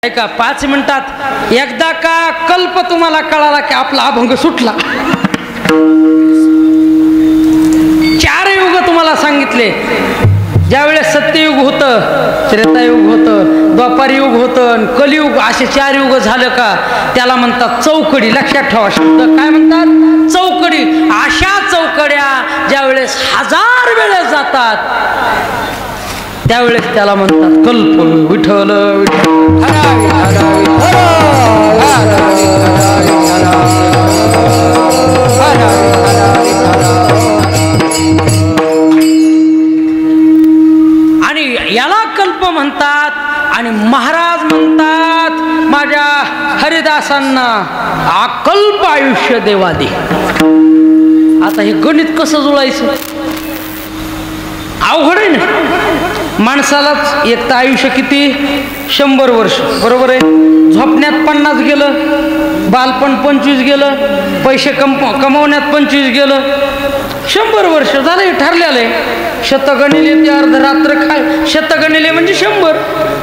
का 5 मिनिटात एकदा का कल्प तुम्हाला कळाला की आपला अभंग सुटला. 4 युग तुम्हाला सांगितले. ज्यावेळेस सत्ययुग होतं, त्रेतायुग होतं, द्वापार युग होतं, कलियुग, असे 4 युग झालं का त्याला म्हणतात चौकडी. लक्षात ठेवा शब्द काय म्हणतात, चौकडी. अशा चौकड्या ज्यावेळेस 1000 वेळेस जातात त्यावेळेस त्याला म्हणतात कल्प. विठ्ठल आणि याला कल्प म्हणतात. आणि महाराज म्हणतात माझ्या हरिदासांना अकल्प आयुष्य देवा दे. आता हे गणित कसं जुळायचं, अवघड आहे ना. माणसालाच एक तर आयुष्य किती 100 वर्ष, बरोबर आहे. झोपण्यात 50 गेलं, बालपण 25 गेलं, पैसे कमवण्यात 25 गेलं, 100 वर्ष झालं. हे ठरलेलं आहे. शतगणिले ते अर्धरात्र काय, शतगणिले म्हणजे 100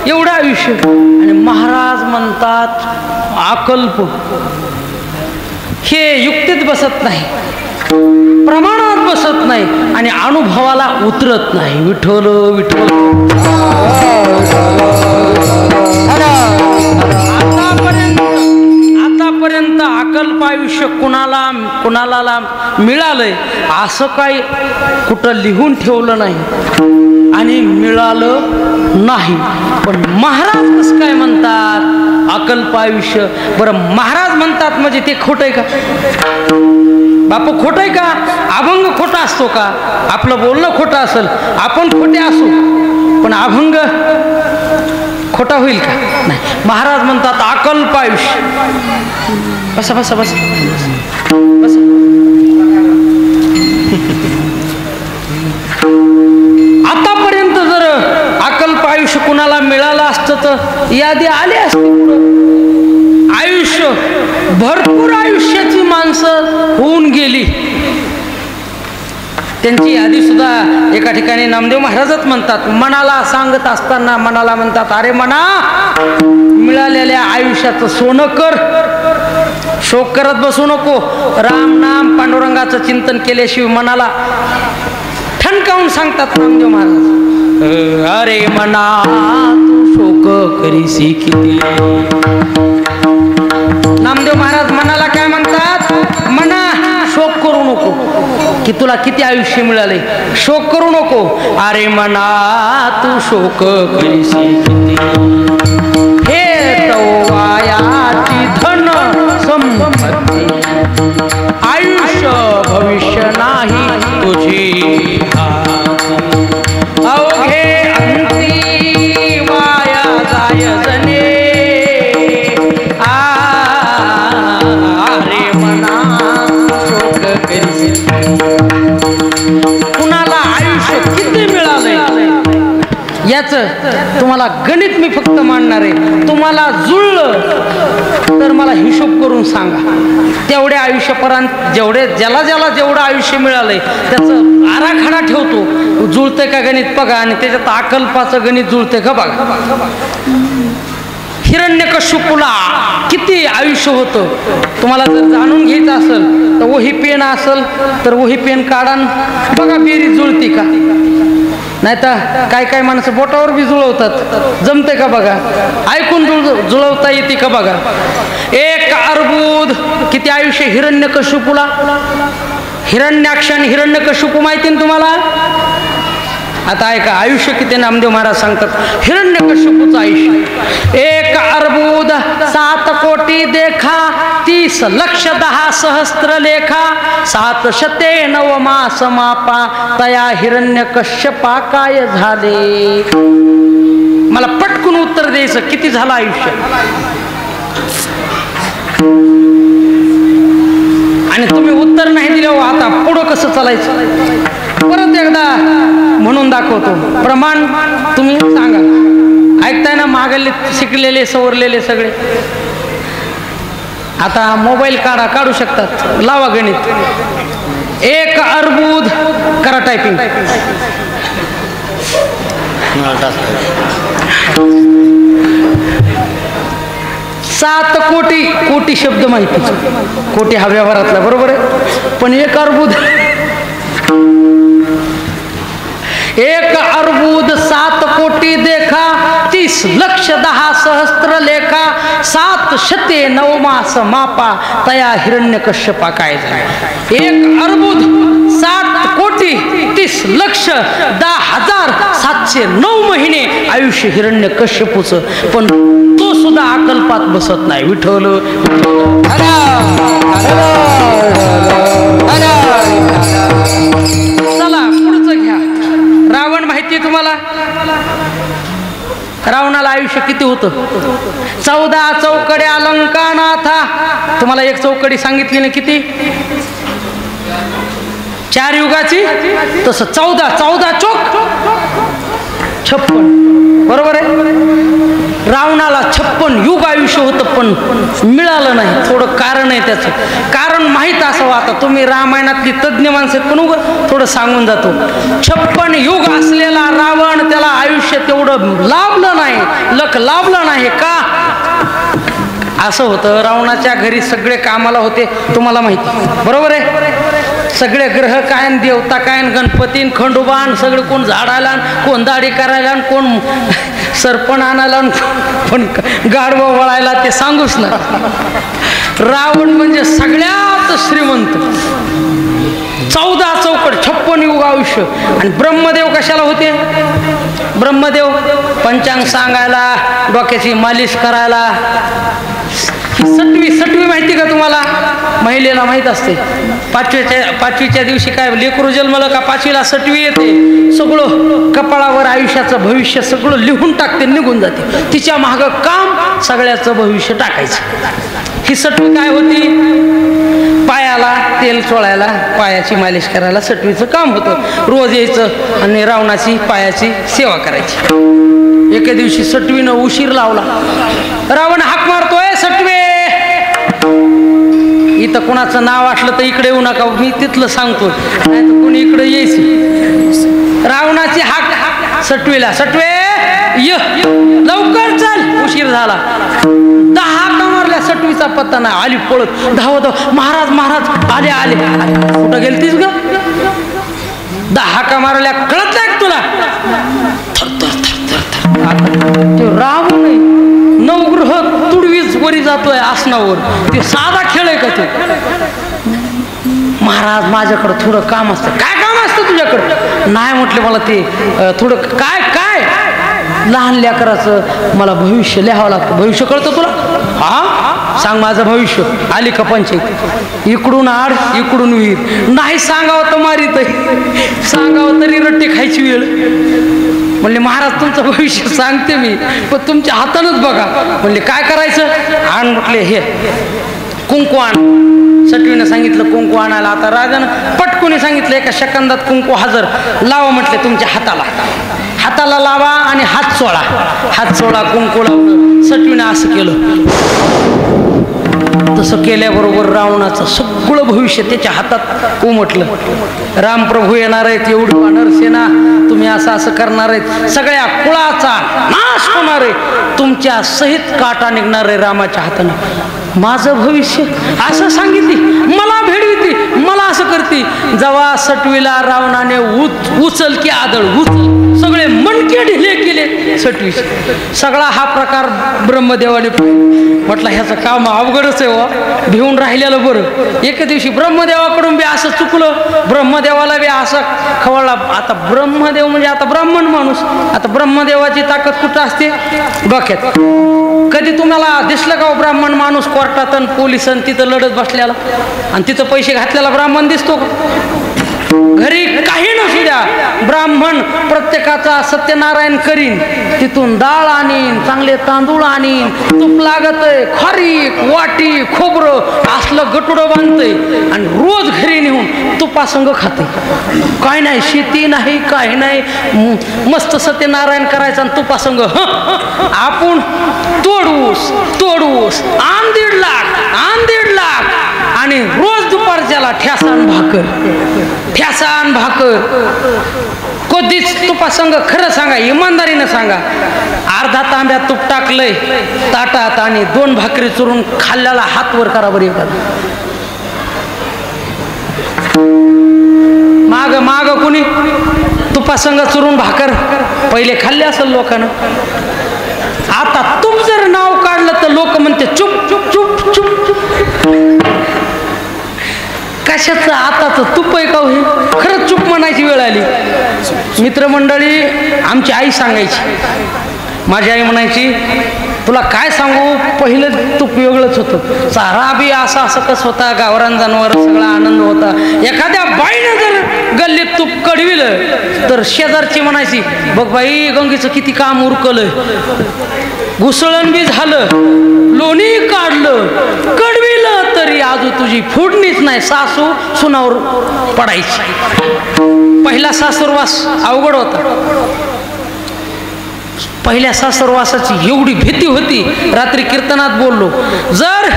एवढं आयुष्य. आणि महाराज म्हणतात अकल्प. हे युक्तीत बसत नाही, प्रमाणात बसत नाही आणि अनुभवाला उतरत नाही. विठ्ठल विठ्ठल. आतापर्यंत अकल्प आयुष्य कुणाला मिळालंय असं काही कुठं लिहून ठेवलं नाही आणि मिळालं नाही. पण महाराज कसं काय म्हणतात अकल्प आयुष्य. बरं महाराज म्हणतात म्हणजे ते खोटं आहे का बापू, खोटं आहे का. अभंग खोटा असतो का, आपलं बोलणं खोटं असेल, आपण खोटे असू पण अभंग खोटा होईल का, नाही. महाराज म्हणतात अकल्प आयुष्य. बसा बसा बसा बसा. आतापर्यंत जर अकल्प आयुष्य कुणाला मिळालं असतं तर यादी आली असती. आयुष्य भरपूर आयुष्याची माणसं होऊन गेली, त्यांची यादी सुद्धा एका ठिकाणी नामदेव महाराजच म्हणतात. मनाला सांगत असताना मनाला म्हणतात अरे मना, मिळालेल्या आयुष्याचं सोनं कर, शोक करत बसू नको. राम नाम पांडुरंगाचं चिंतन केल्याशिवाय मनाला ठणकावून सांगतात नामदेव महाराज. अरे मना तू शोक करीसी किती. नामदेव महाराज मनाला काय म्हणतात, मना शोक करू नको की तुला किती आयुष्य मिळाले, शोक करू नको. अरे मना तू शोक करीसी किती. हे तवायाची धन संपत्ती, आयुष्य भविष्य नाही तुझी. अवघे अंती वाया जाय जने. अरे मना शोक करीसी. कुणाला आयुष्य किती मिळालंय याचं तुम्हाला गणित मी फक्त मांडणार आहे. तुम्हाला जुळलं तर मला हिशोब करून सांगा. तेवढ्या आयुष्यापर्यंत ज्याला जेवढं आयुष्य मिळालंय त्याचं आराखडा ठेवतो. जुळतंय का गणित बघा आणि त्याच्यात अकल्पाचं गणित जुळतंय का बघा. हिरण्यकश्यपूला किती आयुष्य होतं तुम्हाला जर जाणून घ्यायचं असेल तर वही पेन असेल तर वही पेन काढा बघा, बेरीज जुळती का. नाही तर काय माणसं बोटावर बी जुळवतात, जमते का बघा. ऐकून जुळवता येते का बघा. 1 अर्बुद किती आयुष्य हिरण्यकश्यपूला. हिरण्याक्ष आणि हिरण्यकश्यपू माहिती ना तुम्हाला. आता ऐका आयुष्य किती नामदेव महाराज सांगतात. हिरण्यकश्यपूचं आयुष्य 1 अर्बुद 7 कोटी देखा 30 लक्ष 10 सहस्त्र लेखा 709 मास मापा तया हिरण्यकश्यपा काय झाले. मला पटकून उत्तर द्यायचं किती झालं आयुष्य. आणि तुम्ही उत्तर नाही दिलं आता पुढं कसं चालायचं. परत एकदा म्हणून दाखवतो प्रमाण, तुम्ही सांगा. ऐकताय ना, मागले शिकलेले सवरलेले सगळे. आता मोबाईल काढू शकतात, लावा गणित. 1 अर्बुद करा टायपिंग. 7 कोटी, कोटी शब्द माहिती, कोटी हा व्यवहारातला, बरोबर आहे, पण 1 अर्बुद, 1 अर्बुद 7 कोटी देखा, 30 लक्ष 10 सहस्त्र लेखा, 7 शते 9 मास मापा, तया हिरण्यकश्यपा काय झाला. 1 अर्बुद 7 कोटी 30 लक्ष 10,709 महिने आयुष्य हिरण्यकश्यपूचं, पण तो सुद्धा अकल्पात बसत नाही. विठ्ठल चला पुढचं घ्या. रावण माहिती आहे तुम्हाला, रावणाला आयुष्य किती होतं? 14 चौकड्या अलंकानाथा. तुम्हाला एक चौकडी सांगितली ना किती, 4 युगाची, तसं 14 चौक 56, बरोबर आहे. रावणाला 56 युग आयुष्य होतं, पण मिळालं नाही. थोडं कारण आहे त्याचं, कारण माहीत असावं. आता तुम्ही रामायणातली तज्ज्ञ माणसं पण उगं थोडं सांगून जातो. 56 युग असलेला रावण, त्याला आयुष्य तेवढं लाभलं नाही, लक लाभलं नाही का? असं होतं, रावणाच्या घरी सगळे कामाला होते, तुम्हाला माहिती, बरोबर आहे. सगळे ग्रह काय, देवता काय, गणपतीन खंडोबान सगळं, कोण झाडायला, कोण दाढी करायला, कोण सरपण आणायला, कोण गाढवा वळायला, ते सांगूच ना. रावण म्हणजे सगळ्यात श्रीमंत. 14 चौकट 56 युग आयुष्य. आणि ब्रह्मदेव कशाला होते? ब्रह्मदेव पंचांग सांगायला, डोक्याची मालिश करायला. सटवी माहिती का तुम्हाला? महिलेला माहीत असते. 5वीच्या दिवशी काय लेकरू जन्मलं का 5वीला सटवी येते. सगळं कपाळावर आयुष्याचं भविष्य सगळं लिहून टाकते, निघून जाते. तिच्या मागं काम सगळ्याचं भविष्य टाकायचं. ही सटवी काय होती? पायाला तेल चोळायला, पायाची मालिश करायला सटवीचं काम होतं. रोज यायचं आणि रावणाची पायाची सेवा करायची. एके दिवशी सटवीनं उशीर लावला. रावण हाक मारतोय, सटवे इथं कुणाचं नाव असलं तर इकडे येऊ नका, मी तिथलं सांगतो, नाही तर कोणी इकडे यायची. रावणाची हाक सटवीला, सटवे य लवकर चल, उशीर झाला. 10 हाका मारल्या, सटवीचा पत्ता नाही. आली पळत, धावत, महाराज महाराज आले आले. कुठं गेलतीस ग? 10 हाका मारल्या, कळत नाही तुला? ते रावण आहे, नवग्रह तुडवीच वरी जातोय आसनावर. ते साधा खेळ आहे का ते? महाराज माझ्याकडं थोडं काम असतं. काय काम असतं तुझ्याकडं? नाही म्हटले, मला ते थोडं काय काय लहान लेकराचं मला भविष्य लिहावं लागतं. भविष्य कळतं तुला? हा सांग माझं भविष्य. आली का पंचायत, इकडून आड इकडून विहीर. नाही सांगावं तर मारीत, सांगावं तरी रट्टे खायची वेळ. म्हणले महाराज तुमचं भविष्य सांगते मी, पण तुमच्या हातानच बघा. म्हणले काय करायचं? आण म्हटले हे कुंकू आण. सटवीनं सांगितलं कुंकू आणायला. आता राजानं पटकुनी सांगितलं, एका सेकंदात कुंकू हजर. लावा म्हटले तुमच्या हाताला, हाताला लावा आणि हात चोळा. हात चोळा, कुंकू लावलं. सटवीनं असं केलं. तसं केल्याबरोबर रावणाचं सगळं भविष्य त्याच्या हातात उमटलं. रामप्रभू येणार आहेत, एवढी वानर सेना, तुम्ही असं असं करणार आहेत, सगळ्या कुळाचा नाश होणार आहे, तुमच्या सहित काटा निघणार आहे रामाच्या हाताने. माझं भविष्य असं सांगितली, मला भेडविती, मला असं करते. जेव्हा सटवीला रावणाने उचल की आदळ, उचल, सगळे मणके ढिले केले सटवीचे. सगळा हा प्रकार ब्रह्मदेवाने म्हटलं ह्याचं काम अवघडच आहे वा, भिवून राहिलेलं बरं. एके दिवशी ब्रह्मदेवाकडून बी असं चुकलं, ब्रह्मदेवाला बी असं खवळला. आता ब्रह्मदेव म्हणजे आता ब्राह्मण माणूस. आता ब्रह्मदेवाची ताकद कुठं असते? डोक्यात. कधी तुम्हाला दिसलं का ब्राह्मण माणूस कोर्टात आणि पोलिसांनी तिथं लढत बसलेला आणि तिथं पैसे घातलेला ब्राह्मण दिसतो का? घरी काही नसू द्या, ब्राह्मण प्रत्येकाचा सत्यनारायण करीन, तिथून डाळ आणीन, चांगले तांदूळ आणीन, तूप लागतय, खारीक, वाटी, खोबरं असलं गटुडं बांधतय आणि रोज घरी नेऊन तुपासंग खाते. काय नाही, शेती नाही, काही नाही, मस्त सत्यनारायण करायचं आणि तुपासंग. आपण तोडूस तोडूस आण 1.5 लाख, आण 1.5 लाख, आणि रोज दुपारच्याला ठ्यासान भाकर, ठ्यासान भाकर. कधीच तुपासंग खरं सांगा, इमानदारीनं सांगा, अर्धा तांब्या तूप टाकलंय ताटात आणि 2 भाकरी चुरून खाल्ल्याला हात वर करा बरी एखादा. माग माग कुणी तुपासंग चुरून भाकर पहिले खाल्ले असेल लोकांना. आता तूप जर नाव काढलं तर लोक म्हणते चुप चुप चुप चुप चुप. कशाचं आताच तूप आहे का हे? खरंच चुप म्हणायची वेळ आली. मित्रमंडळी, आमची आई सांगायची, माझी आई म्हणायची, तुला काय सांगू, पहिलं तूप वेगळंच होतं. चारा बी असा असं कसं होता, गावरान जनावर सगळा आनंद होता. एखाद्या बाईनं जर गल्लीत तूप कडविलं तर शेजारची म्हणायची, बघ बाई गंगीचं किती काम उरकलं, घुसळण बी झालं, लोणी काढलं, कडविलं तरी आजू तुझी फोडणीच नाही. सासू सुनावर पडायची. पहिला सासुरवास अवघड होता. पहिल्या सासरवासाची एवढी भीती होती. रात्री कीर्तनात बोललो, जर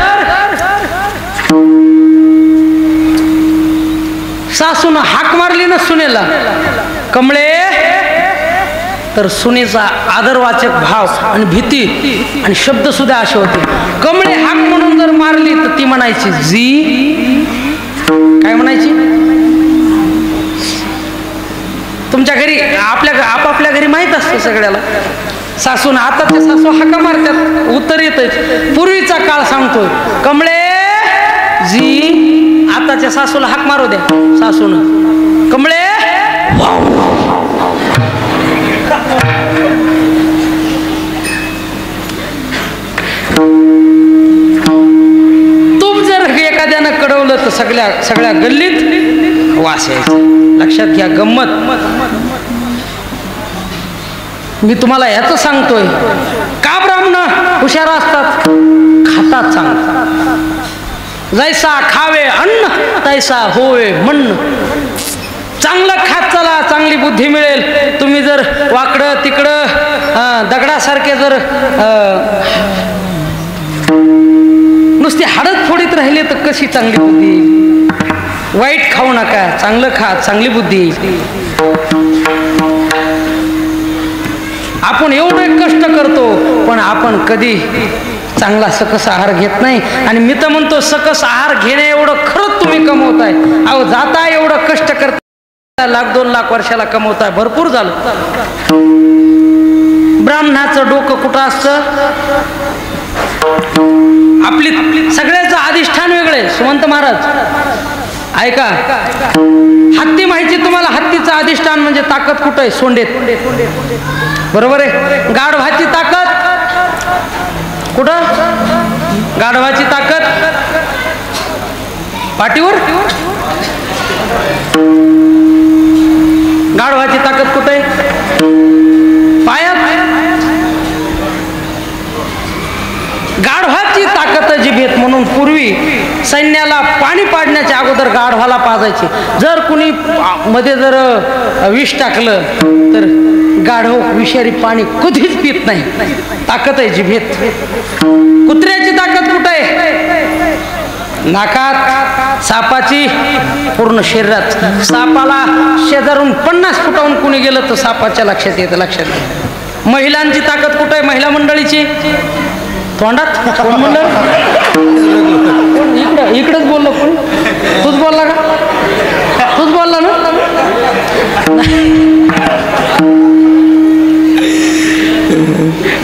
सासून हाक मारली ना सुनेला, कमळे, तर सुनेचा आदरवाचक भाव आणि भीती आणि शब्द सुद्धा असे होते. कमळे हाक म्हणून जर मारली तर ती म्हणायची जी. काय म्हणायची? तुमच्या घरी आपापल्या घरी माहित असते सगळ्याला. सासून आताच्या सासू हाका मारतात, उत्तर येतच. पूर्वीचा काळ सांगतोय, कमळे जी. आताच्या सासूला हाक मारू द्या सासून, कमळे. तूप जर एखाद्यानं कडवलं तर सगळ्या गल्लीत वास यायचा. लक्षात घ्या गंमत. मी तुम्हाला ह्याच सांगतोय, का ब्राह्मण हुशार असतात? खातात चांगलं. जैसा खावे अन्न तैसा होवे म्हणणं. चांगलं खात चला, चांगली बुद्धी मिळेल. तुम्ही जर वाकडं तिकडं दगडासारखे जर नुसते हाडत फोडीत राहिले तर कशी चांगली बुद्धी येईल? वाईट खाऊ नका, चांगलं खा, चांगली बुद्धी येईल. आपण एवढे कष्ट करतो पण आपण कधी चांगला सकस आहार घेत नाही. आणि मी तर म्हणतो सकस आहार घेणे एवढं खरंच तुम्ही कमवताय. अहो जाता एवढं कष्ट करता, 1,00,000-2 लाख वर्षाला कमवताय, भरपूर झालं. ब्राह्मणाचं डोकं कुठं असतं? आपली सगळ्याचं अधिष्ठान वेगळे. सुमंत महाराज ऐका, हत्ती माहिती तुम्हाला? हत्तीचं अधिष्ठान म्हणजे ताकद कुठं आहे? सोंडेत. बरोबर आहे. गाढवाची ताकद कुठं? गाढवाची ताकद पाठीवर. गाढवाची ताकद कुठे आहे? पायात. गाढवाची ताकद जिभेत. म्हणून पूर्वी सैन्याला पाणी पाडण्याच्या अगोदर गाढवाला पाजायचे. जर कुणी मध्ये जर विष टाकलं तर गाढव विषारी पाणी कधीच पित नाही. ताकद आहे जिभेत. कुत्र्याची ताकद कुठे आहे? नाकात. सापाची पूर्ण शरीरात. सापाला शेजारून 50 फुटाहून कुणी गेलं तर सापाच्या लक्षात येतं. लक्षात. महिलांची ताकद कुठे आहे? महिला मंडळीची तोंडात. कोण म्हणलं? इकडेच बोललो. कोण? तूच बोलला का? तूच बोलला ना?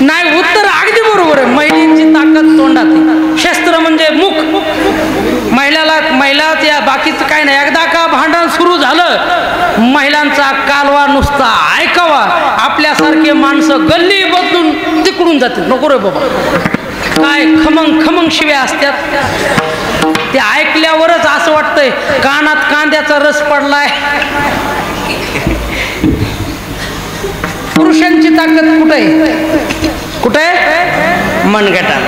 नाही, उत्तर अगदी बरोबर आहे. महिलांची ताकद तोंडात आहे. शस्त्र म्हणजे मुख. महिला त्या बाकीचं काय नाही. एकदा का भांडण सुरू झालं, महिलांचा कालवा नुसता ऐकावा. आपल्यासारखे माणसं गल्ली बदलून तिकडून जाते. नको रे बाबा, काय खमंग शिव्या असतात. ते ऐकल्यावरच असं वाटतंय कानात कांद्याचा रस पडलाय. पुरुषांची ताकद कुठे आहे? कुठे? मनगटात.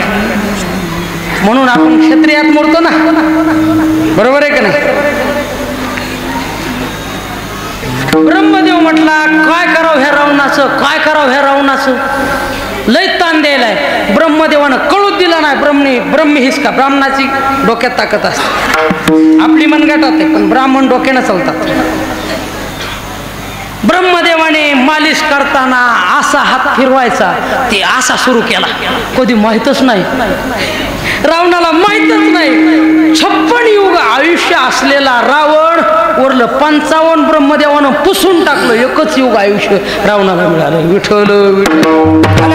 म्हणून आपण क्षत्रियात मोडतो ना. बरोबर आहे का नाही? ब्रह्मदेव म्हटला, काय करावं ह्या रावणाचं, काय करावं ह्या रावणाचं. लय ताण द्यायलाय. ब्रह्मदेवानं कळूच दिला नाही. ब्रह्म हिसका. ब्राह्मणाची डोक्यात ताकद असते. आपली मनगटात आहे पण ब्राह्मण डोक्यानं चालतात. ब्रह्मदेवाने मालिश करताना असा हात फिरवायचा, ते असा सुरू केला, कधी माहीतच नाही रावणाला, माहीतच नाही 56 युग आयुष्य असलेला रावण वरलं 55 ब्रह्मदेवानं पुसून टाकलं, एकच युग आयुष्य रावणाला मिळालं. विठ्ठल विठ्ठल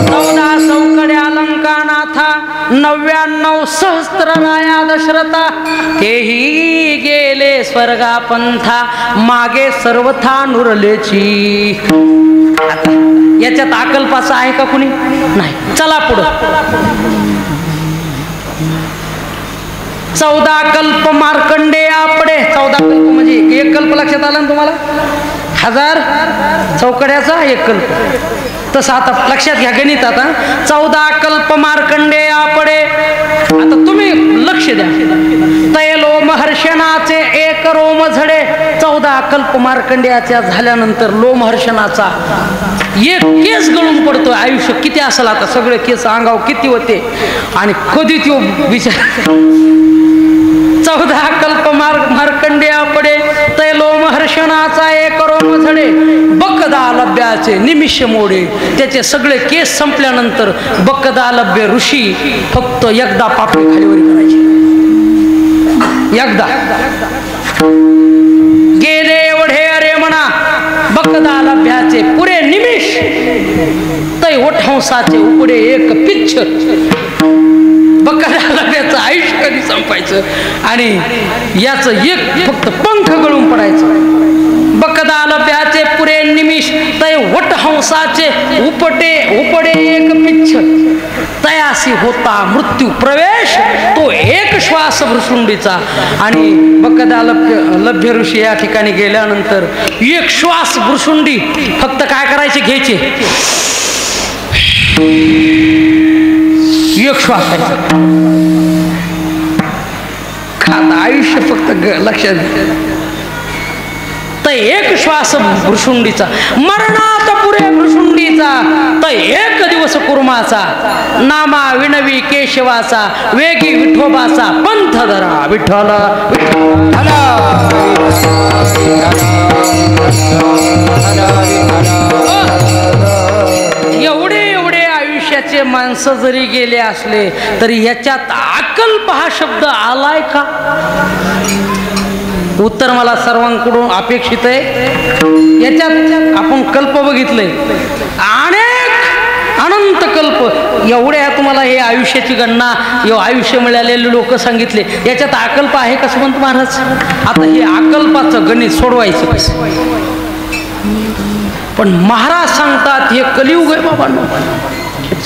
14 चौकड्या लंकानाथा, 99 सहस्त्रराया दशरथा, तेही गेले स्वर्गापंथा, मागे सर्वथा नुरलेची. आता याच्यात अकल्पाचं आहे का कुणी? नाही. चला पुढं. 14 कल्प मार्कंडे आपडे. 14 कल्प म्हणजे एक कल्प लक्षात आला ना तुम्हाला? 1000 चौकड्याचा एक कल्प. तसं आता लक्षात घ्या गणित. आता 14 कल्प मार्कंडे आपडे. आता तुम्ही लक्ष द्या. तैलो महर्षणाचे एक रोम झडे. 14 कल्प मार्कंडेयाच्या झाल्यानंतर लोमहर्षणाचा एक केस गळून पडतोय. आयुष्य किती असेल आता, सगळे केस अंगावर किती होते आणि कधी तो विचार. 14 कल्प मार्कंडेया पडे, तैलो महर्षणाचा एक रोम झडे, बकदालभ्याचे निमिष मोडे. त्याचे सगळे केस संपल्यानंतर बकदालभ्य ऋषी फक्त एकदा पापडी खालीवर करायचे. एकदा गेले एवढे अरे म्हणा बकदालभ्याचे पुरे निमिष, तै ओठहंसाचे उपडे एक पिच्छ. बकदालभ्याचं आयुष्य कधी संपायचं आणि याचं एक फक्त पंख गळून पडायचं. बकदालभ्याचे पुरे निमिष, तै वटहंसाचे उपडे एक पिच्छ. तयासी होता मृत्यू प्रवेश, तो एक श्वास भ्रुसुंडीचा. आणि बकदालभ्य ऋषी या ठिकाणी गेल्यानंतर एक श्वास भ्रुसुंडी फक्त काय करायचे, घ्यायचे एक श्वास घ्यायचा. खाता आयुष्य फक्त लक्षात. तर एक श्वास भ्रुसुंडीचा, मरणात पुरे भ्रुसुंडीचा, तर एक दिवस कुर्माचा, नामा विनवी केशवाचा, वेगी विठोबाचा पंथ धरा. विठ्ठल एवढे आयुष्याचे माणसं जरी गेले असले तरी याच्यात अकल्प हा शब्द आलाय का? उत्तर मला सर्वांकडून अपेक्षित आहे. याच्यात आपण कल्प बघितले, अनेक अनंत कल्प. एवढ्या तुम्हाला हे आयुष्याची गणना, आयुष्य मिळालेले लोक सांगितले. याच्यात अकल्प आहे का सुमंत महाराज? आता हे अकल्पाचं गणित सोडवायचं कसं? पण महाराज सांगतात हे कलियुग आहे बाबांनो.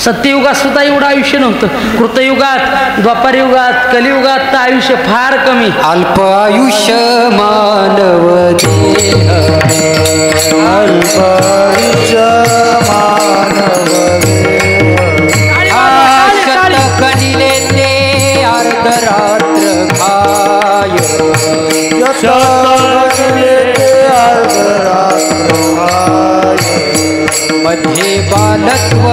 सत्ययुगात सुद्धा एवढं आयुष्य नव्हतं. कृतयुगात, द्वापारयुगात, कलियुगात तर आयुष्य फार कमी. अल्प आयुष्य मानव देह, अल्प आयुष्य मानव देह, शतक कनिले ते अर्धरात्र खाय, शतक कनिले ते अर्धरात्र खाय, मध्ये बालत्व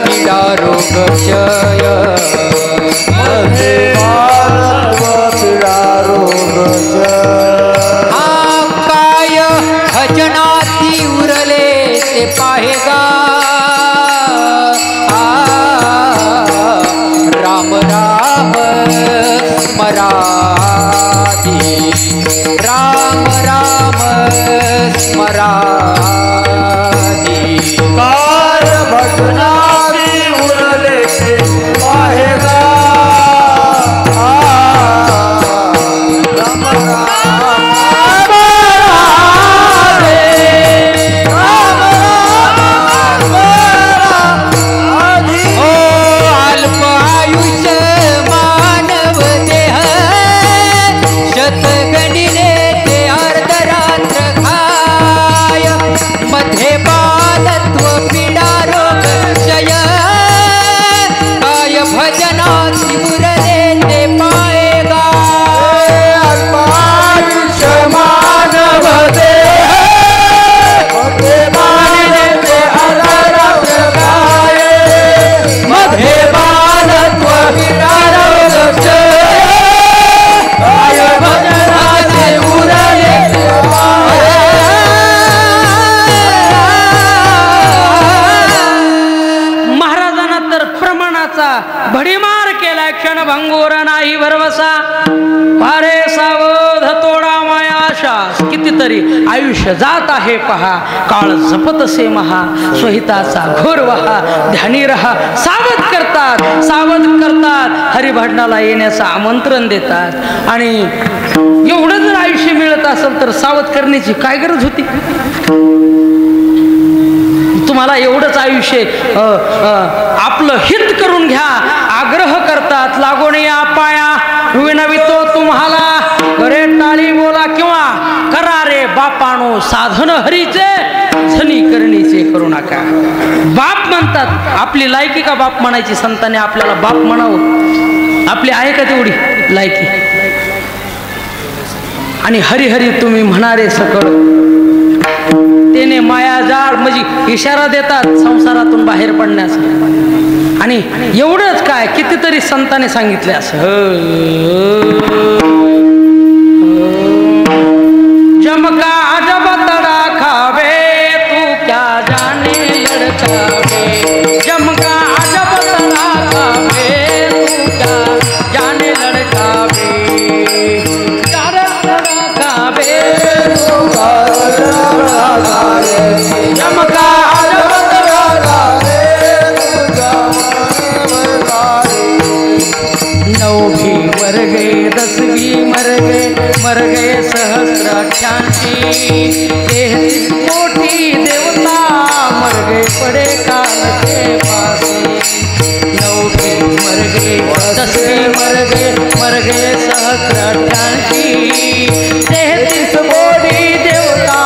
पीडा रोग क्षय, मध्ये बालत्व पीडा रोग क्षय. काय भजनाती उरले ते पाहेगा, राम राम स्मराधी, राम राम स्मराधी. काय भजनाती उरले ते पाहेगा, राम राम भडीमार केला क्षण भंगोर नाही भरवसा पारे सावध तोडा माया आशास कितीतरी आयुष्य जात आहे पहा काळ जपतसे महा स्वहिताचा घोर वहा ध्यानी रहा सावध करतात हरिभजनाला येण्याचं आमंत्रण देतात आणि एवढं जर आयुष्य मिळत असेल तर सावध करण्याची काय गरज होती तुम्हाला एवढंच आयुष्य आपलं हित करून घ्या आग्रह करतात लागून या पाया विनवितो तुम्हाला घरे टाळी बोला किंवा करा रे बापानो साधन हरीचे झनी करणीचे करू नका बाप म्हणतात आपली लायकी का बाप म्हणायची संतांनी आपल्याला बाप म्हणावं आपली आहे का तेवढी लायकी आणि हरी हरी तुम्ही म्हणारे सकळ त्याने माया जाळ म्हणजे इशारा देतात संसारातून बाहेर पडण्यास आणि एवढंच काय कितीतरी संतांनी सांगितले असं जमका अजब तडा खावे तू क्या जाने लड़कावे जमका अजब तडा खावे तू क्या जाने लड़कावे जमका नौ भी मर गए 10 भी मर गए सहस्राक्षांची 33 कोटी देवता मर गए पड़े काल के पासे 9 भी मर गए 10 भी मर गए सहस्राक्षांची 33 कोटी देवता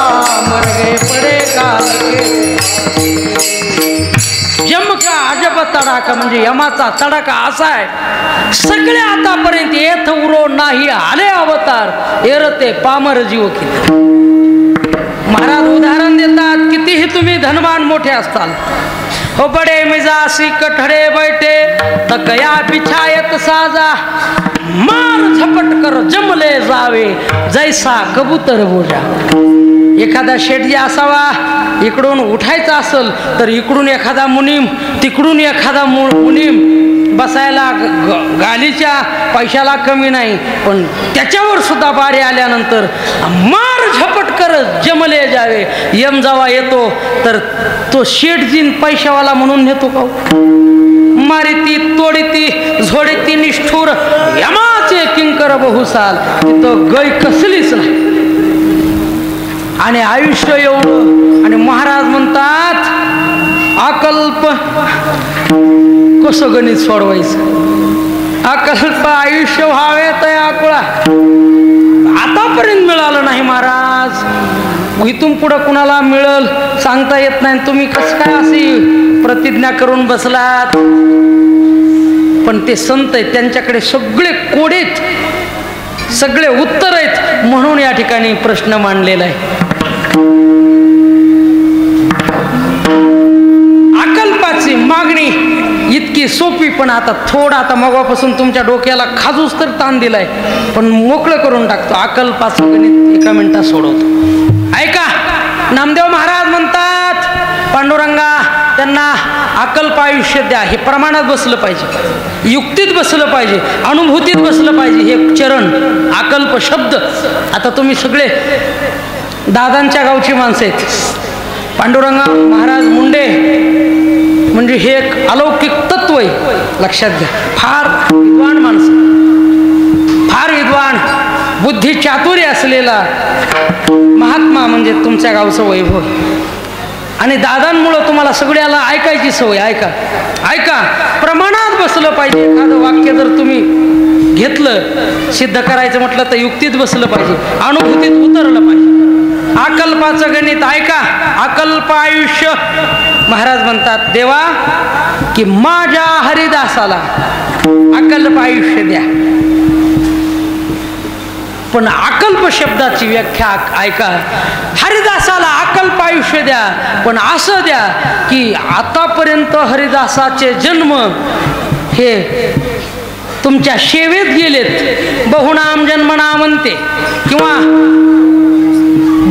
मर गए पड़े काल के यमका अजब तडाखा म्हणजे यमाचा तडाखा असा आहे सगळे आतापर्यंत येथ उरो नाही आले अवतार एरते पामर जीव किती महाराज उदाहरण देतात कितीही तुम्ही धनवान मोठे असताल हो बडे मिजासी कठडे बैठे तर गया बिछायत साजा मार झपट कर जमले जावे जैसा कबूतर बोजा एखादा शेटजी असावा इकडून उठायचा असेल तर इकडून एखादा मुनीम तिकडून एखादा मुनीम बसायला गालीच्या पैशाला कमी नाही पण त्याच्यावर सुद्धा बारी आल्यानंतर मार झपट कर जमले जावे यम जेव्हा येतो तर तो शेटजीन पैशावाला म्हणून नेतो का मारिती तोडीती झोडीती निष्ठुर यमाचे किंकर बहुसाल तिथं गै कसलीच नाही आणि आयुष्य एवढं आणि महाराज म्हणतात अकल्प कसं गणित सोडवायचं अकल्प आयुष्य व्हावे तर आकुळा आतापर्यंत मिळालं नाही महाराज इथून पुढं कुणाला मिळल सांगता येत नाही तुम्ही कसं काय अशी प्रतिज्ञा करून बसलात पण ते संत आहेत त्यांच्याकडे सगळे कोडेत सगळे उत्तर आहेत म्हणून या ठिकाणी प्रश्न मांडलेला आहे अकल्पाची मागणी इतकी सोपी पण आता थोडा आता मगापासून तुमच्या डोक्याला खाजूस तर ताण दिलाय पण मोकळं करून टाकतो अकल्पाचं गणित एका मिनिटात सोडवतो ऐका नामदेव महाराज म्हणतात पांडुरंगा त्यांना अकल्प आयुष्य द्या हे प्रमाणात बसलं पाहिजे युक्तीत बसलं पाहिजे अनुभूतीत बसलं पाहिजे हे चरण अकल्प शब्द आता तुम्ही सगळे दादांच्या गावची माणसं आहेत पांडुरंगा महाराज मुंडे म्हणजे हे एक अलौकिक तत्व आहे लक्षात घ्या फार विद्वान माणसं फार विद्वान बुद्धी चातुर्य असलेला महात्मा म्हणजे तुमच्या गावचं वैभव आणि दादांमुळं तुम्हाला सगळ्याला ऐकायची सवय ऐका प्रमाणात बसलं पाहिजे एखादं वाक्य जर तुम्ही घेतलं सिद्ध करायचं म्हटलं तर युक्तीत बसलं पाहिजे अनुभूतीत उतरलं पाहिजे अकल्पाचं गणित ऐका अकल्प आयुष्य महाराज म्हणतात देवा की माझ्या हरिदासाला अकल्प आयुष्य द्या पण अकल्प शब्दाची व्याख्या ऐका हरिदासाला अकल्प आयुष्य द्या पण असं द्या की आतापर्यंत हरिदासाचे जन्म हे तुमच्या सेवेत गेलेत. बहुनाम जन्मना म्हणते किंवा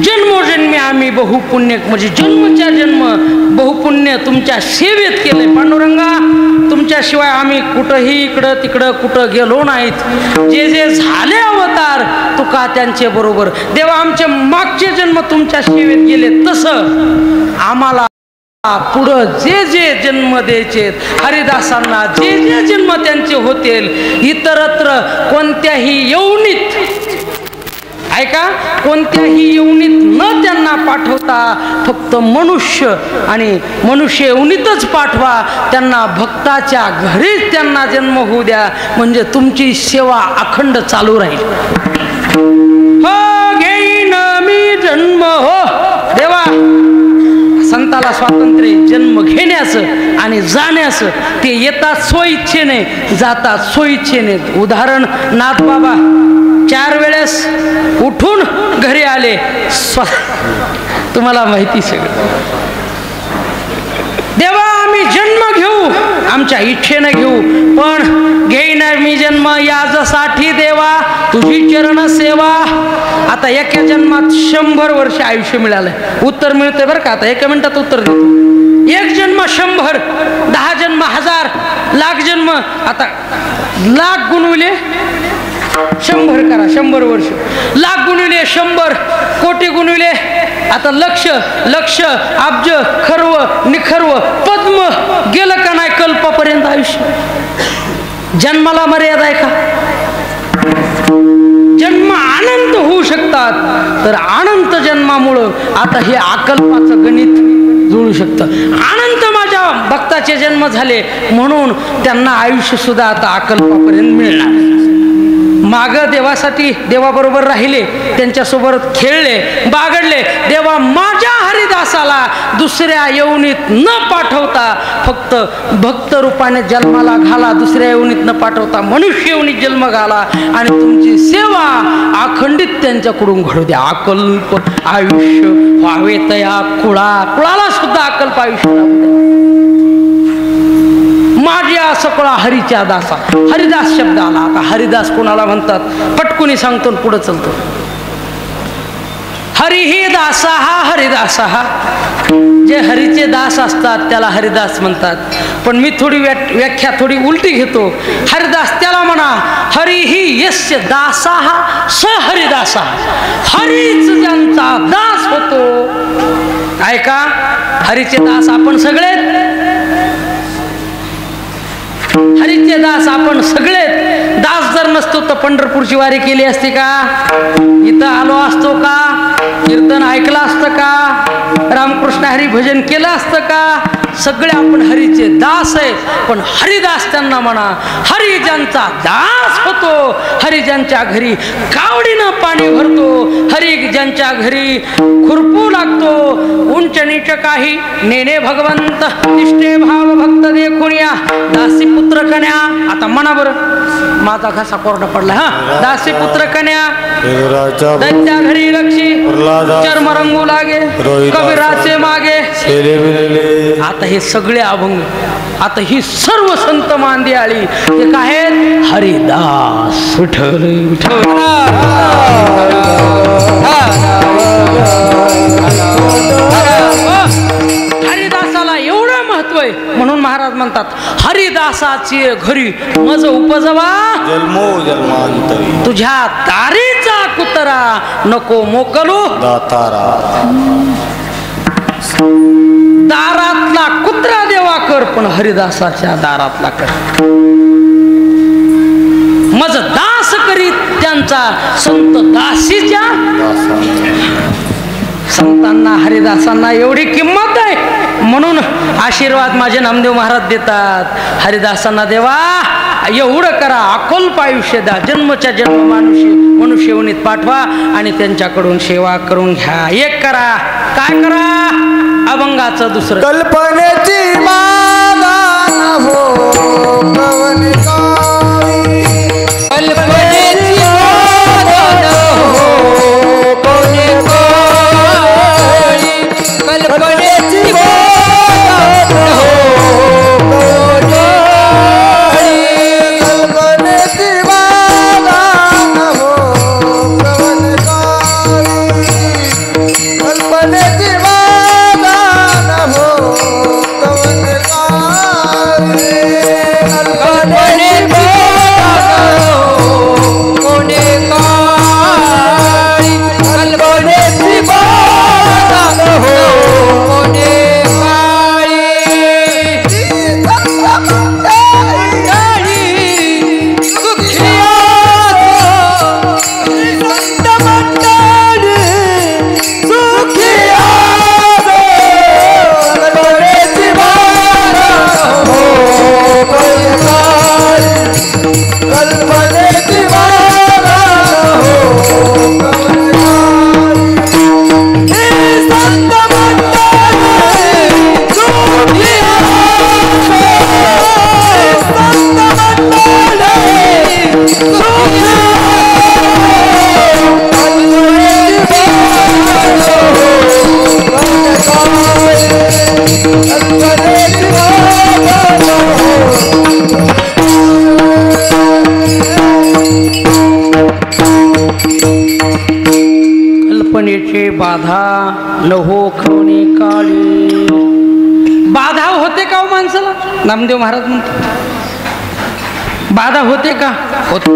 जन्मोजन्मी आम्ही बहुपुण्य म्हणजे जन्मच्या जन्म बहुपुण्य तुमच्या सेवेत केले. पांडुरंगा तुमच्याशिवाय आम्ही कुठंही इकडं तिकडं कुठं गेलो नाहीत. जे जे झाले अवतार तुका त्यांचे बरोबर. देवा आमचे मागचे जन्म तुमच्या सेवेत गेले तसं आम्हाला पुढं जे जे जन्म द्यायचे हरिदासांना जे जे जन्म त्यांचे होतील इतरत्र कोणत्याही यवनीत ऐका कोणत्याही यवनीत न त्यांना पाठवता फक्त मनुष्य आणि मनुष्य यवनीतच पाठवा. त्यांना भक्ताच्या घरीच त्यांना जन्म होऊ द्या म्हणजे तुमची सेवा अखंड चालू राहील. हो घेईन मी जन्म हो देवा. संताला स्वातंत्र्य जन्म घेण्याचं आणि जाण्याचं. ते येतात स्वइच्छेने जातात स्वइच्छेने. उदाहरण नाथबाबा 4 वेळेस उठून घरी आले. तुम्हाला माहिती सगळं. देवा आम्ही जन्म घेऊ आमच्या इच्छेने घेऊ पण घेईन मी जन्म यासाठी देवा तुझी चरण सेवा. आता एका जन्मात 100 वर्ष आयुष्य मिळालंय. उत्तर मिळते बरं का. आता 1 मिनिटात उत्तर देतो. 1 जन्म 100, 10 जन्म 1000, लाख जन्म. आता लाख गुणविले 100 करा 100 वर्ष. लाख गुणविले 100, कोटी गुणविले आता लक्ष लक्ष अब्ज खर्व निखर्व पद्म गेलं का नाही कल्पापर्यंत आयुष्य. जन्माला मर्यादा आहे का. जन्म अनंत होऊ शकतात तर अनंत जन्मामुळं आता हे अकल्पाचं गणित जुळू शकतं. अनंत माझ्या भक्ताचे जन्म झाले म्हणून त्यांना आयुष्य सुद्धा आता अकल्पापर्यंत मिळणार. माग देवासाठी देवाबरोबर राहिले त्यांच्यासोबत खेळले बागडले. देवा माझ्या हरिदासाला दुसऱ्या यवनीत न पाठवता फक्त भक्त रूपाने जन्माला घाला. दुसऱ्या यवनीत न पाठवता मनुष्य यवनीत जन्म घाला आणि तुमची सेवा अखंडित त्यांच्याकडून घडू द्या. अकल्प आयुष्य व्हावे तया कुळाला सुद्धा अकल्प आयुष्य राहू द्या. माझ्या सकळा हरीच्या दासा. हरिदास शब्द आला. आता हरिदास कोणाला म्हणतात पटकुनी सांगतो पुढे चलतो. हरी ही दासा हा हरिदासा हा. जे हरीचे दास असतात त्याला हरिदास म्हणतात. पण मी थोडी व्याख्या थोडी उलटी घेतो. हरिदास त्याला म्हणा हरी ही यस्य दासा हा स हरिदासा. हरीच ज्यांचा दास होतो. ऐका हरीचे दास आपण सगळे. हरीचे दास आपण सगळे. दास जर नसतो तर पंढरपूरची वारी केली असती का. इथं आलो असतो का. कीर्तन ऐकलं असतं का. रामकृष्ण हरी भजन केलं असतं का. सगळे आपण हरीचे दास आहे. पण हरिदास त्यांना म्हणा. हरी ज्यांचा दास होतो. हरी ज्यांच्या घरी कावडीनं पाणी भरतो. हरी ज्यांच्या घरी खुरपू लागतो. उंच नीच काही नेने भगवंत निष्ठे भाव भक्त देखून या. दासी पुत्र कन्या. आता म्हणा बरं माझा घसा कोरडा पडला. हा दासी पुत्र कन्या दैत्या घरी लक्षी चर्म रंगू लागे कबीराचे मागे. आता हे सगळे अभंग आता ही सर्व संत मांदियाळी ते काय आहेत. हरिदास विठ्ठल विठ्ठल. हरिदासाला एवढं महत्व आहे म्हणून महाराज म्हणतात हरिदासाची घरी मज उपजवा जन्मोजन्मांतरी. तुझ्या दारीचा कुतरा नको मोकलो दातारा. दारातला कुत्रा देवा कर पण हरिदासाच्या दारातला कर. मज दास करीत त्यांचा संत दासीच्या. संतांना हरिदासांना एवढी किंमत आहे म्हणून आशीर्वाद माझे नामदेव महाराज देतात. हरिदासांना देवा एवढं करा अकोल्प आयुष्य द्या. जन्मच्या जन्म मनुष्य योनीत पाठवा आणि त्यांच्याकडून सेवा करून घ्या. एक करा काय करा अभंगाचं दुसरं कल्पनेची मागा हो पवन काळी. कल्पनेची मागा हो पवन काळी. कल्पनेची मागा हो पवन काळी. कल्पनेची हो खवणे काळी. बाधा होते का हो माणसाला? नामदेव महाराज म्हणतो बाधा होते का? होते.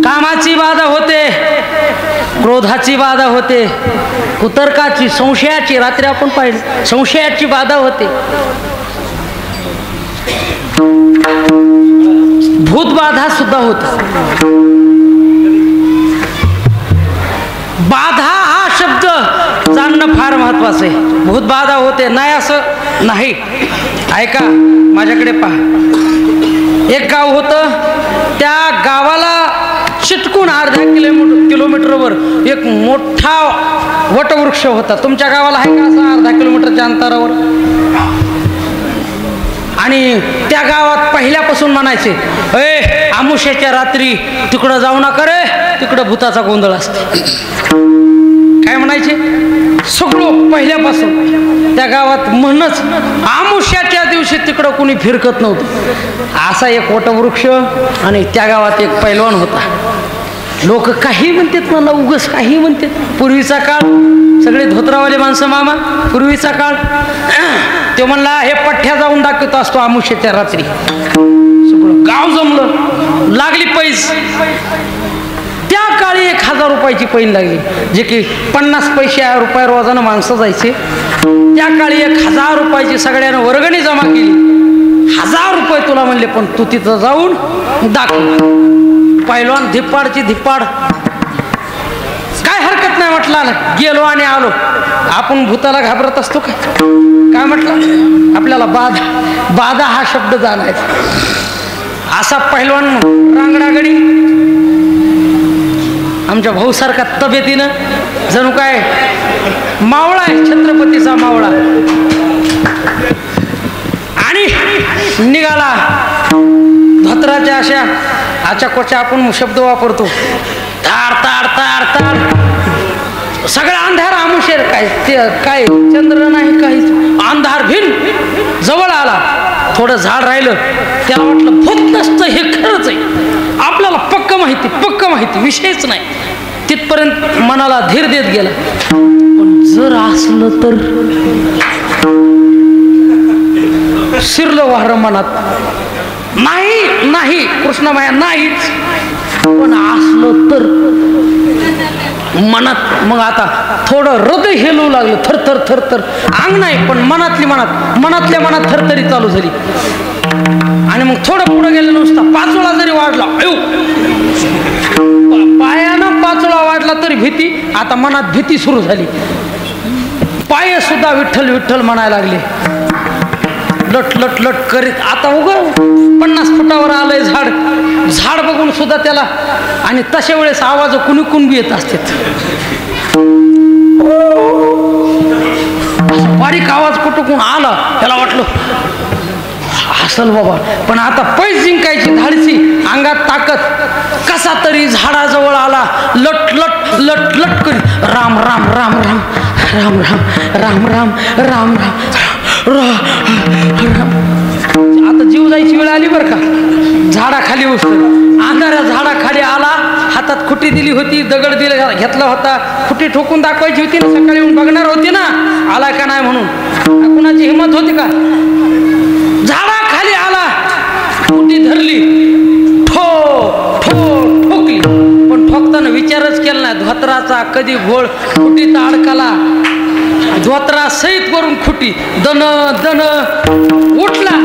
कामाची बाधा होते, क्रोधाची बाधा होते, कुतर्काची, संशयाची, रात्री आपण पाहिलं संशयाची बाधा होते, भूतबाधा सुद्धा होते. बाधा हा शब्द जाणणं फार महत्वाचं आहे. भूतबाधा होते नाही असं नाही. ऐका माझ्याकडे पहा. एक गाव होतं, त्या गावाला चिटकून अर्ध्या किलोमीटरवर एक मोठा वटवृक्ष होता. तुमच्या गावाला आहे का असं अर्धा किलोमीटरच्या अंतरावर? आणि त्या गावात पहिल्यापासून म्हणायचे, ए आमुष्याच्या रात्री तिकडं जाऊ नका रे, तिकडं भूताचा गोंधळ असते. काय म्हणायचे? सगळं पहिल्यापासून त्या गावात म्हणच आमुष्याच्या दिवशी तिकडं कुणी फिरकत नव्हतं. असा एक वटवृक्ष आणि त्या गावात एक पैलवान होता. लोक काही म्हणतात, मला उगस काही म्हणतात. पूर्वीचा काळ, सगळे धोत्रावाले माणसं मामा, पूर्वीचा काळ. ते म्हणला हे पठ्ठ्या जाऊन दाखवत असतो आमुष्याच्या रात्री. सगळं गाव जमलं, लागली पैस. त्या काळी 1000 रुपयाची पैन लागली, जे की 50 पैसे रुपये रोजानं माणसं जायचे. त्या काळी 1000 रुपयाची सगळ्यांना वर्गणी जमा केली. 1000 रुपये तुला म्हणले, पण तू तिथं जाऊन दाखव. पैलवान धिप्पाडची धिप्पाड, काय हरकत नाही म्हटलं, गेलो आणि आलो. आपण भूताला घाबरत असतो का? काय म्हटलं, आपल्याला बाधा हा शब्द जाणायचा. असा पैलवान रांगडागडी आमच्या भाऊसारखा तब्येतीनं, जणू काय मावळा आहे, छत्रपतीचा मावळा. आणि निघाला धोत्राच्या अशा आचाकोच्या आपण शब्द वापरतो, तार तार तार तार. सगळा अंधार आमुषेर, काय ते काय चंद्र नाही, काही अंधार भिन. जवळ आला, थोडं झाड राहिलं, त्याला वाटलं भूत नसतं, हे खरंच आहे. आपल्याला पक्क माहिती विषयच नाही. तिथपर्यंत मनाला धीर देत गेला. पण जर असलं तर शिरलं वार मनात. नाही कृष्णमाया नाहीच, पण असलं तर मनात. मग आता थोडं हृदय हेलू लागलं, थरथर थरथर. अंग नाही, पण मनातल्या मनात थरथरी चालू झाली. आणि मग थोडं पुढं गेलं, नुसता पाचोळा जरी वाढला, पायानं पाचोळा वाढला तरी भीती. आता मनात भीती सुरू झाली. पाय सुद्धा विठ्ठल विठ्ठल म्हणायला लागले. लट लट लट करीत आता 50 फुटावर आलंय झाड बघून सुद्धा त्याला. आणि तशा वेळेस आवाज कुणबी येत असतात. बारीक आवाज कुठून आला, त्याला वाटलं असल बाबा. पण आता पैस जिंकायची धाडसी, अंगात ताकद. कसा तरी झाडाजवळ आला, लट लट लट लट करीत राम राम राम राम राम राम राम राम राम राम. आता जीव जायची वेळ आली बरं का. झाडाखाली उठलं, अंधाऱ्या झाडाखाली आला. हातात खुटी दिली होती, दगड घेतला होता. खुटी ठोकून दाखवायची होती ना, सकाळी येऊन बघणार होती ना आला का नाही म्हणून. कुणाची हिंमत होती का? झाडाखाली आला, खुटी धरली, ठोकली. पण ठोकताना विचारच केला नाही धोत्राचा. कधी घोळ खुटीत अडकला, धोत्रा सहित करून खुटी दन दन उठला.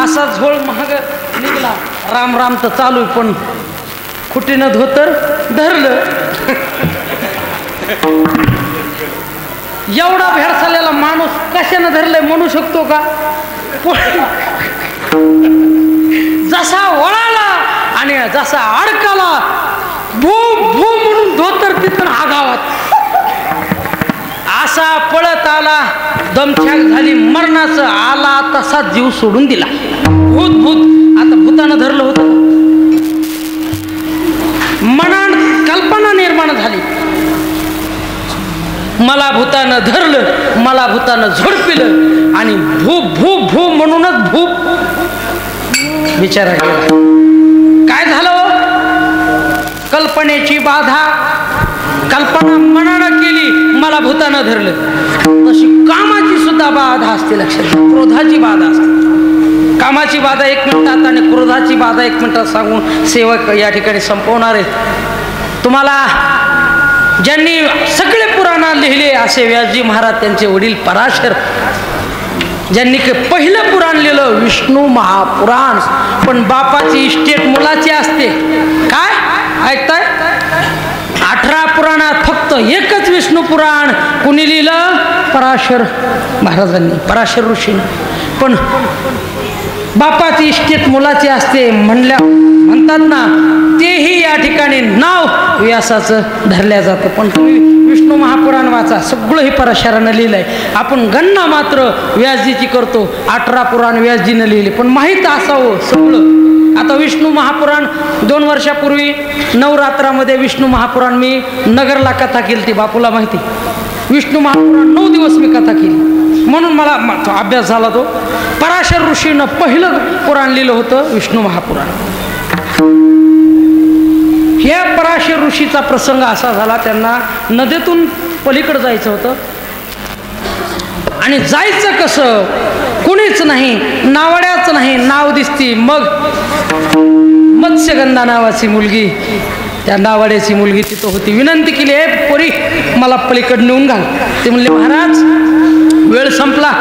असा झोळ महाग निघला. राम राम तर चालू, पण खुटीनं धोतर धरलं. एवढा भेडसालेला माणूस कशानं धरलंय म्हणू शकतो का? जसा वळाला आणि जसा अडकाला, भू भू म्हणून धोतर तिथून आगावात. असा पळत आला, दमछाक झाली, मरणाचं. आला तसा जीव सोडून दिला. भूत आता भूतानं धरलं होतं. मनात कल्पना निर्माण झाली, मला भूतानं धरलं, मला भूतानं झोडपिलं. आणि भू भू भू म्हणूनच भूप विचारा केला. काय झालं? कल्पनेची बाधा. कल्पना मनानं केली, मला भूतानं धरलं, तशी कामाची सुद्धा बाधा असते. लक्षात घ्या, क्रोधाची बाधा असते. कामाची बाधा 1 मिनिटात आणि क्रोधाची बाधा 1 मिनिटात सांगून सेवक या ठिकाणी संपवणार आहेत. तुम्हाला ज्यांनी सगळे पुराण लिहिले असे व्यासजी महाराज, त्यांचे वडील पराशर, ज्यांनी पहिलं पुराण लिहिलं विष्णू महापुराण. पण बापाची इस्टेट मुलाची असते. काय ऐकताय? 18 पुराणात फक्त एकच विष्णू पुराण कुणी लिहिलं? पराशर महाराजांनी, पराशर ऋषीने. पण बापाची इस्टेट मुलाची असते म्हणतात ना, तेही या ठिकाणी नाव व्यासाचं धरल्या जातं. पण तुम्ही विष्णू महापुराण वाचा, सगळं हे पराशरानं लिहिलंय. आपण गणना मात्र व्यासजीची करतो. 18 पुराण व्यासजीनं लिहिले, पण माहीत असावं सगळं. आता विष्णू महापुराण 2 वर्षापूर्वी नवरात्रामध्ये विष्णू महापुराण मी नगरला कथा केली ती, बापूला माहिती. विष्णू महापुराण 9 दिवस मी कथा केली, म्हणून मला अभ्यास झाला. तो पराशर ऋषीनं पहिलं पुराण लिहिलं होतं विष्णू महापुराण. ह्या पराशर ऋषीचा प्रसंग असा झाला, त्यांना नदीतून पलीकडे जायचं होतं आणि जायचं कसं, कुणीच नाही, नावड्याच नाही, नाव दिसती. मग मत्स्यगंधा नावाची मुलगी, त्या नावाड्याची मुलगी तिथं होती. विनंती केली, हे पोरी मला पलीकडे नेऊन घाल. ते म्हणले, महाराज वेळ संपला,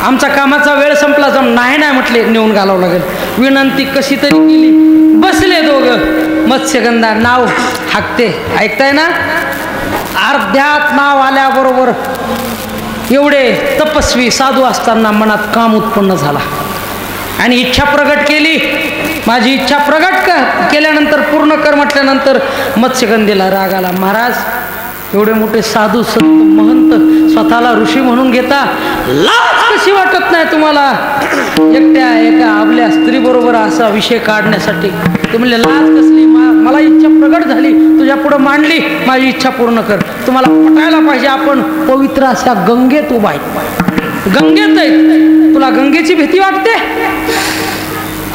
आमचा कामाचा वेळ संपला. नाही म्हटले, नेऊन घालावं लागेल. विनंती कशी तरी केली. बसले दोघं. मत्स्यगंधा नाव हाकते, ऐकताय ना? अर्ध्यात नाव आल्याबरोबर एवढे तपस्वी साधू असताना मनात काम उत्पन्न झाला आणि इच्छा प्रगट केली. माझी इच्छा प्रगट केल्यानंतर, पूर्ण कर म्हटल्यानंतर मत्स्यगंधेला राग आला. महाराज एवढे मोठे साधू संत महंत स्वतःला ऋषी म्हणून घेता, लाज कशी वाटत नाही तुम्हाला एकट्या एका आपल्या स्त्री बरोबर असा विषय काढण्यासाठी? ते म्हणले, लाज कसली, मला इच्छा प्रगट झाली, तुझ्या पुढे मांडली, माझी इच्छा पूर्ण कर. तुम्हाला पटायला पाहिजे, आपण पवित्र अशा गंगेत उभा आहे, गंगेत आहे, तुला गंगेची भीती वाटते?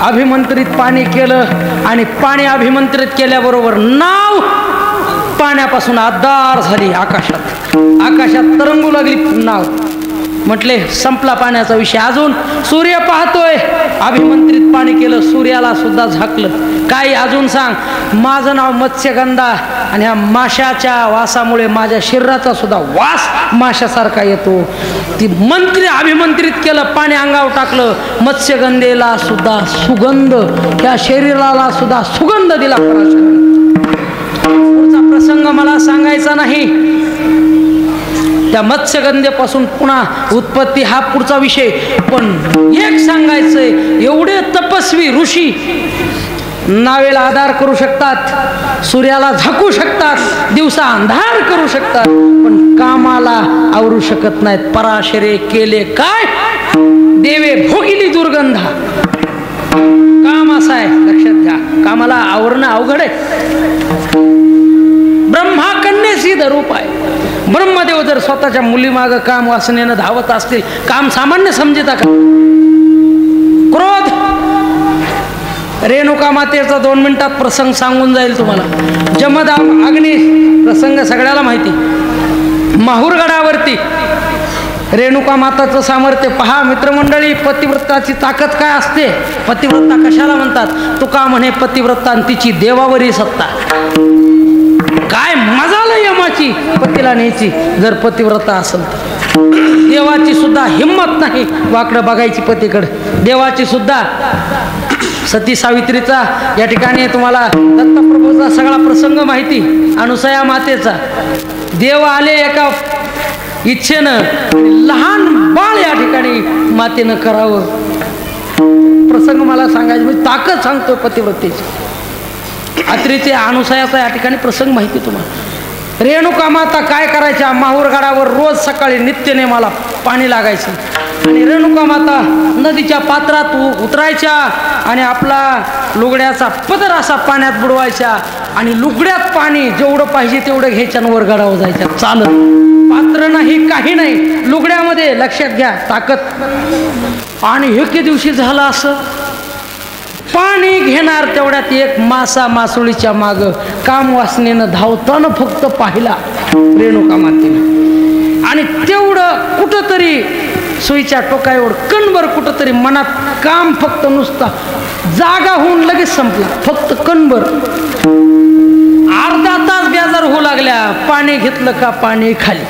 अभिमंत्रित पाणी केलं आणि पाणी अभिमंत्रित केल्याबरोबर नाव पाण्यापासून आधार झाली आकाशात, आकाशात तरंगू लागली नाव. म्हटले संपला पाण्याचा विषय. अजून सूर्य पाहतोय, अभिमंत्रित पाणी केलं, सूर्याला सुद्धा झाकलं. काय अजून सांग? माझं नाव मत्स्यगंधा आणि ह्या माशाच्या वासामुळे माझ्या शरीराचा सुद्धा वास माशासारखा येतो. ती मंत्री अभिमंत्रित केलं, पाणी अंगावर टाकलं, मत्स्यगंधेला सुद्धा सुगंध, त्या शरीराला सुद्धा सुगंध दिला पराशराने. पुढचा प्रसंग मला सांगायचा नाही. त्या मत्स्यगंधेपासून पुन्हा उत्पत्ती हा पुढचा विषय. पण एक सांगायचंय, एवढे तपस्वी ऋषी नावेला आधार करू शकतात, सूर्याला झाकू शकतात, दिवसा अंधार करू शकतात, पण कामाला आवरू शकत नाहीत. पराशरे केले काय? देवे भोगिली दुर्गंधा. काम असं आहे, लक्षात घ्या, कामाला आवरणं अवघड आहे. ब्रह्मा कन्येशी रूप आहे. ब्रह्मदेव जर स्वतःच्या मुलीमागं काम वासनेनं धावत असतील, काम सामान्य समजता का? क्रोध. रेणुका मातेचा 2 मिनिटात प्रसंग सांगून जाईल तुम्हाला. जमदाग अग्नी प्रसंग सगळ्याला माहिती. माहूरगडावरती रेणुका माताचं सामर्थ्य पहा मित्रमंडळी. पतिव्रताची ताकद काय असते? पतिव्रता कशाला म्हणतात? तुका म्हणे पतिव्रता तिची देवावरी सत्ता. काय मजा यमाची पतीला न्यायची जर पतिव्रता असेल तर. देवाची सुद्धा हिम्मत नाही वाकडं बघायची पतीकडे. देवाची सुद्धा सती सावित्रीचा या ठिकाणी तुम्हाला दत्तप्रभूचा सगळा प्रसंग माहिती. अनुसया मातेचा देव आले एका इच्छेनं, लहान बाळ या ठिकाणी मातेनं करावं. प्रसंग मला सांगायचं म्हणजे ताकद सांगतो पतिव्रतेची. अत्रीचे अनुसयाचा या ठिकाणी प्रसंग माहिती तुम्हाला. रेणुका माता काय करायच्या? माहूरगडावर रोज सकाळी नित्यनेमाला पाणी लागायचं आणि रेणुका माता नदीच्या पात्रात उतरायच्या आणि आपला लुगड्याचा पदर असा पाण्यात बुडवायच्या आणि लुगड्यात पाणी जेवढं पाहिजे तेवढं घ्यायच्या आणि वर गडावर जायच्या चालत. पात्र नाही, काही नाही, लुगड्यामध्ये. लक्षात घ्या ताकद. आणि एके दिवशी झालं असं, पाणी घेणार तेवढ्यात एक मासा मासुळीच्या माग काम वासनेनं धावताना फक्त पाहिला रेणुका मातेनं. आणि तेवढं कुठंतरी सुईच्या टोका एवढं कणभर कुठंतरी मनात काम फक्त नुसता जागा होऊन लगेच संपला. फक्त कणभर अर्धा तास बेजार होऊ लागल्या. पाणी घेतलं का पाणी खाली,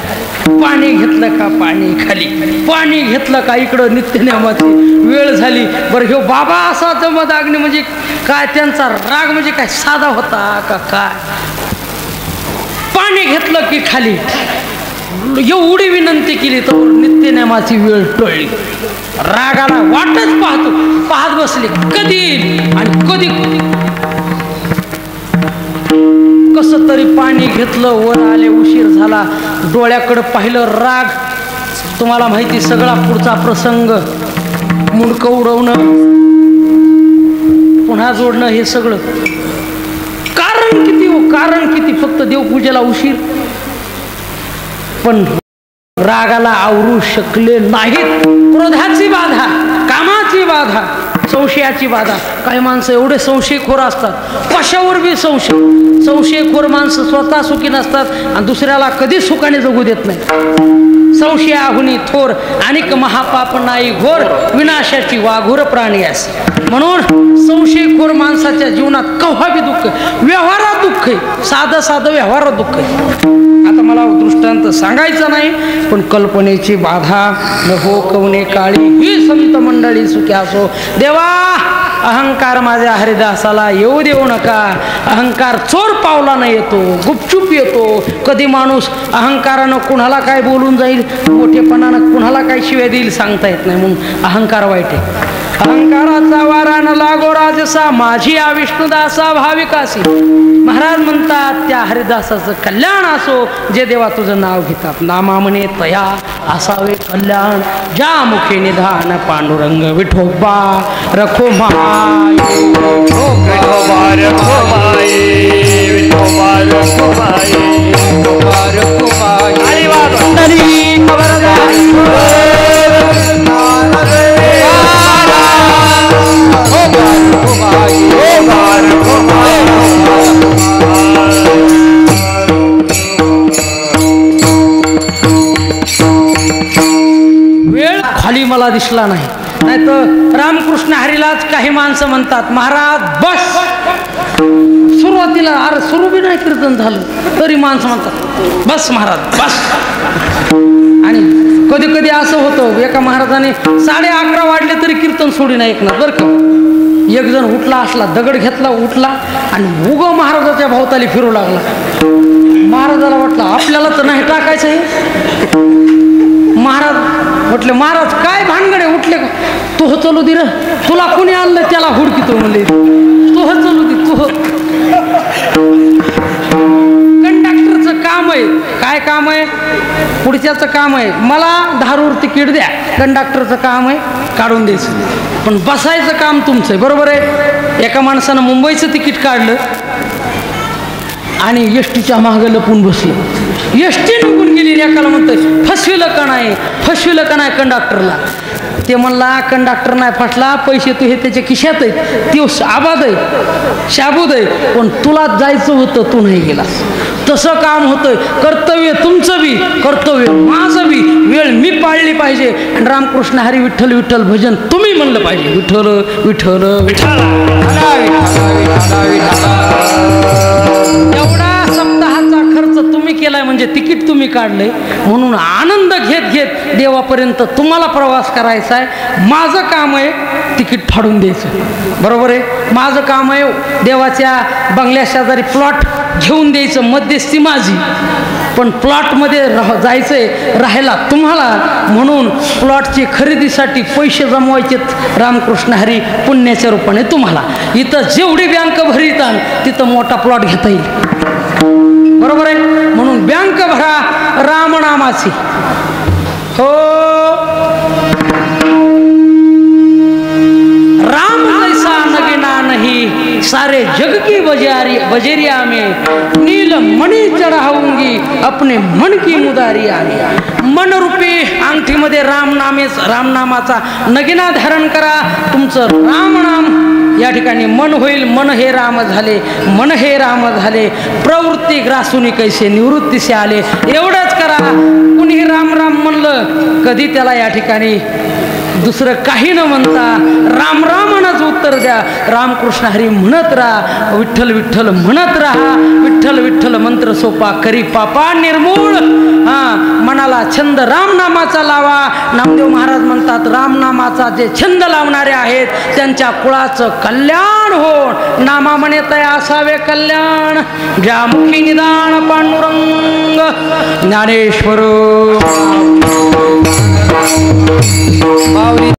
पाणी घेतलं का पाणी खाली, पाणी घेतलं का इकडं नित्यनेमाची वेळ झाली. बरं ह्यो बाबा असा जमदाग्नी म्हणजे काय, त्यांचा राग म्हणजे काय साधा होता का काय. पाणी घेतलं की खाली एवढी विनंती केली तर नित्यनेमाची वेळ टळली. रागाला वाटच पाहत बसले कधी आणि कधी. कसं तरी पाणी घेतलं, वर आले, उशीर झाला. डोळ्याकडं पाहिलं, राग. तुम्हाला माहिती सगळा पुढचा प्रसंग, मुंडकं उडवणं, पुन्हा जोडणं, हे सगळं कारण किती हो, कारण किती. फक्त देवपूजेला उशीर, पण रागाला आवरू शकले नाहीत. क्रोधाची बाधा, कामाची बाधा, संशयाची बाधा. काही माणसं एवढे संशयखोर असतात, कशावर बी संशय. संशयखोर माणसं स्वतः सुखी नसतात आणि दुसऱ्याला कधी सुखाने जगू देत नाही. संशयाहुनी थोर अनेक महापाप नाही घोर, विनाशाची वाघोर प्राणी असे. म्हणून संशयखोर माणसाच्या जीवनात केव्हा बी दुःख, व्यवहारात दुःख आहे, साधं व्यवहारात दुःख आहे. आता मला दृष्टांत सांगायचं नाही, पण कल्पनेची बाधा न हो कवने काळी ही संत मंडळी सुखी असो. देवा अहंकार माझ्या हरिदासाला येऊ देऊ नका. अहंकार चोर पावलानं येतो, गुपचूप येतो. कधी माणूस अहंकारानं कुणाला काय बोलून जाईल, मोठेपणानं कुणाला काय शिव्या देईल सांगता येत नाही. म्हणून अहंकार वाईट आहे. अहंकाराचा वारा न लागो राजसा, माझी आ विष्णुदासा भाविकासी. महाराज म्हणतात त्या हरिदासाचं कल्याण असो जे देवा तुझं नाव घेतात. नामा म्हणे तया असावे कल्याण, ज्या मुखे निधान पांडुरंग विठोबा रखो माय. विठोबा रखो माय, विठोबा रखो माय, विठोबा रखो माय. अरे वा पंढरी खबरदारी वेळ खाली मला दिसला नाही. नाहीतर रामकृष्ण हरीलाच काही माणसं म्हणतात महाराज बस. सुरुवातीला अरे सुरू बी नाही कीर्तन झालं तरी माणसं म्हणतात बस महाराज बस. आणि कधी कधी असं होतं, एका महाराजाने 11:30 वाजले तरी कीर्तन सोडी नाही ऐकणार बरं का. एक जण उठला असला, दगड घेतला, उठला आणि उग महाराजाच्या भोवताली फिरू लागला. महाराजाला वाटलं आपल्याला तर नाही टाकायचं हे. महाराज म्हटले महाराज काय भानगडे उठले का. तू हो चलू दे र, तुला कुणी आणलं त्याला हुडकितो म्हणले. तू हो चलू दे, तू हो. कंडक्टरचं काम आहे. काय काम आहे. पुढच्याचं काम आहे मला 10 तिकीट द्या. कंडक्टरचं काम आहे काढून द्यायचं, पण बसायचं काम तुमचं आहे. बरोबर आहे. एका माणसानं मुंबईचं तिकीट काढलं आणि एसटीच्या मागं लपून बसलं. एसटी निघून गेली. एकाला म्हणतोय फसविलं का नाही, फसविलं का नाही कंडक्टरला. ते म्हणला कंडक्टर नाही फसला, पैसे तू हे त्याच्या खिशात आहेत, तो आबाद आहे, शाबूद आहे, पण तुला जायचं होतं तू नाही गेलास. तसं काम होतंय. कर्तव्य तुमचं बी, कर्तव्य माझं बी. वेळ मी पाळली पाहिजे आणि रामकृष्ण हरी विठ्ठल विठ्ठल भजन तुम्ही म्हणलं पाहिजे. विठ्ठल विठ्ठल विठ्ठल. एवढा सप्ताहाचा खर्च तुम्ही केलाय म्हणजे तिकीट तुम्ही काढलंय. म्हणून आनंद घेत घेत देवापर्यंत तुम्हाला प्रवास करायचा आहे. माझं काम आहे तिकीट फाडून द्यायचं. बरोबर आहे. माझं काम आहे देवाच्या बंगल्या शेजारी प्लॉट घेऊन द्यायचं, मध्यस्थी माझी. पण प्लॉटमध्ये जायचंय राहायला तुम्हाला. म्हणून प्लॉटची खरेदीसाठी पैसे जमवायचेत रामकृष्ण हरी पुण्याच्या रूपाने तुम्हाला. इथं जेवढी बँक भरीत तिथं मोठा प्लॉट घेता येईल. बरोबर आहे. म्हणून बँक भरा रामनामाची. हो राम जैसा नगीना नहीं, सारे जग की बजेरिया में नील मणि चढ़ाऊंगी अपने मन की मुदारिया में. मन रूपी अंगठीमध्ये रामनामाचा नगिना धारण करा. तुमचं रामनाम या ठिकाणी मन होईल मन हे राम झाले, मन हे राम झाले, प्रवृत्ती ग्रासूनी कैसे निवृत्तीसे आले. एवढंच करा. कुणी राम राम म्हणलं कधी त्याला या ठिकाणी दुसरं काही न म्हणता राम रामनच उत्तर द्या. रामकृष्ण हरी म्हणत राहा, विठ्ठल विठ्ठल म्हणत राहा. विठ्ठल विठ्ठल मंत्र सोपा करी पापा निर्मूळ. मनाला छंद रामनामाचा लावा. नामदेव महाराज म्हणतात रामनामाचा जे छंद लावणारे आहेत त्यांच्या कुळाचं कल्याण हो. नामा म्हणे तया असावे कल्याण. ज्यामुखी निदान पांडुरंग ज्ञानेश्वर.